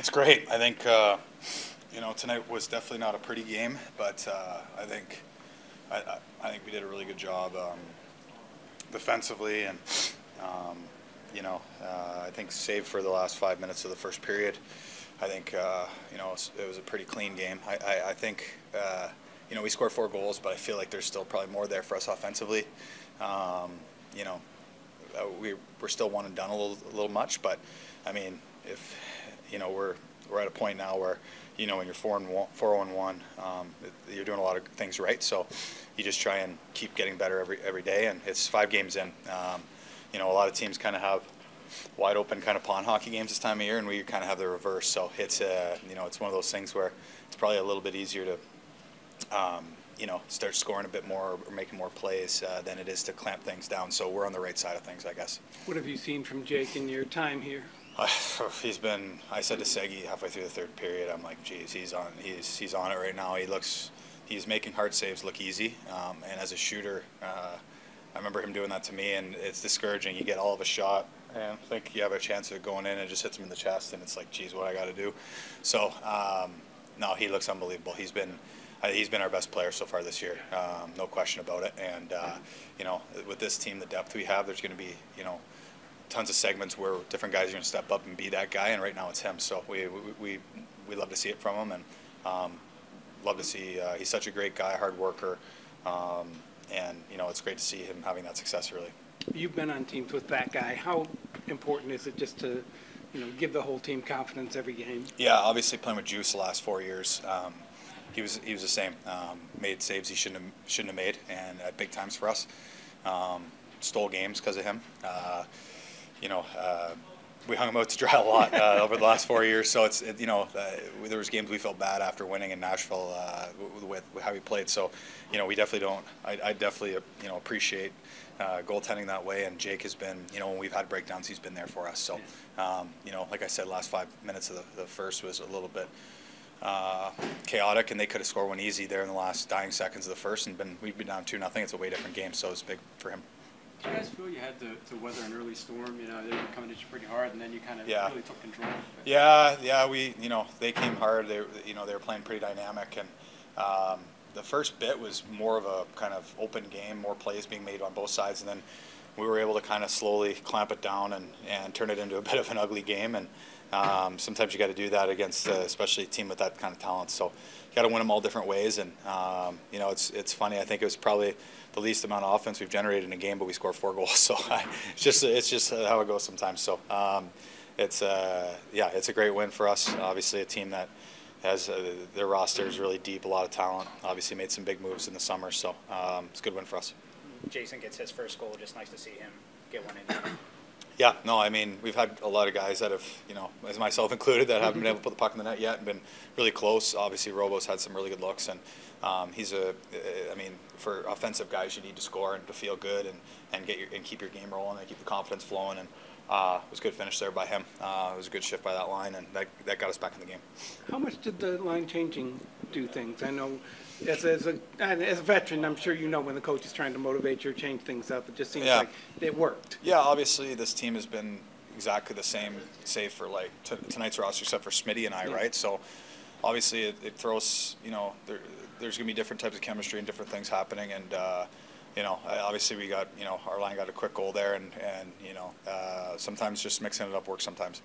It's great. I think tonight was definitely not a pretty game, but I think we did a really good job defensively, and I think save for the last 5 minutes of the first period. I think it was a pretty clean game. I think we scored 4 goals, but I feel like there's still probably more there for us offensively. We're still one and done a little much, but I mean, if we're at a point now where when you're 4-1, you're doing a lot of things right. So you just try and keep getting better every day, and it's 5 games in. A lot of teams kind of have wide open kind of pond hockey games this time of year, and we kind of have the reverse. So it's it's one of those things where it's probably a little bit easier to start scoring a bit more or making more plays than it is to clamp things down. So we're on the right side of things, I guess. What have you seen from Jake in your time here? I said to Segi halfway through the third period, I'm like, geez, he's on it right now. He's making hard saves look easy, and as a shooter, I remember him doing that to me, and it's discouraging. You get all of a shot and think you have a chance of going in, and it just hits him in the chest, and it's like, geez, what I got to do? So no, he looks unbelievable. He's been our best player so far this year, no question about it. And with this team, the depth we have, there's going to be tons of segments where different guys are going to step up and be that guy, and right now it's him. So we love to see it from him, and love to see he's such a great guy, hard worker, and it's great to see him having that success early. You've been on teams with that guy. How important is it just to give the whole team confidence every game? Yeah, obviously playing with Juice the last 4 years, he was the same. Made saves he shouldn't have made, and at big times for us. Stole games because of him. We hung him out to dry a lot over the last 4 years. So there was games we felt bad after winning in Nashville with how he played. So we definitely don't. I definitely appreciate goaltending that way. And Jake has been when we've had breakdowns, he's been there for us. So like I said, last 5 minutes of the first was a little bit chaotic, and they could have scored one easy there in the last dying seconds of the first, and we'd been down 2-0. It's a way different game, so it's big for him. Did you guys feel you had to weather an early storm? They were coming at you pretty hard, and then you kind of really took control. Yeah. We they came hard. They were playing pretty dynamic, and the first bit was more of a kind of open game, more plays being made on both sides, and then we were able to kind of slowly clamp it down and turn it into a bit of an ugly game. And sometimes you got to do that against especially a team with that kind of talent. So you got to win them all different ways. And it's funny. I think it was probably the least amount of offense we've generated in a game, but we scored 4 goals. So it's just how it goes sometimes. So it's a great win for us. Obviously, a team that has their roster is really deep, a lot of talent. Obviously, made some big moves in the summer. So it's a good win for us. Jason gets his first goal. Just nice to see him get one in. Yeah, no, I mean, we've had a lot of guys that have, as myself included, that haven't been able to put the puck in the net yet and been really close. Obviously, Robo's had some really good looks, and for offensive guys, you need to score and to feel good and keep your game rolling and keep the confidence flowing. And it was a good finish there by him. It was a good shift by that line, and that got us back in the game. How much did the line changing do things? I know as a veteran, I'm sure when the coach is trying to motivate you or change things up, it just seems like it worked. Yeah, obviously this team has been exactly the same, save for tonight's roster, except for Smitty and I, right? So obviously it throws, there's going to be different types of chemistry and different things happening, and obviously we got, our line got a quick goal there, and sometimes just mixing it up works sometimes.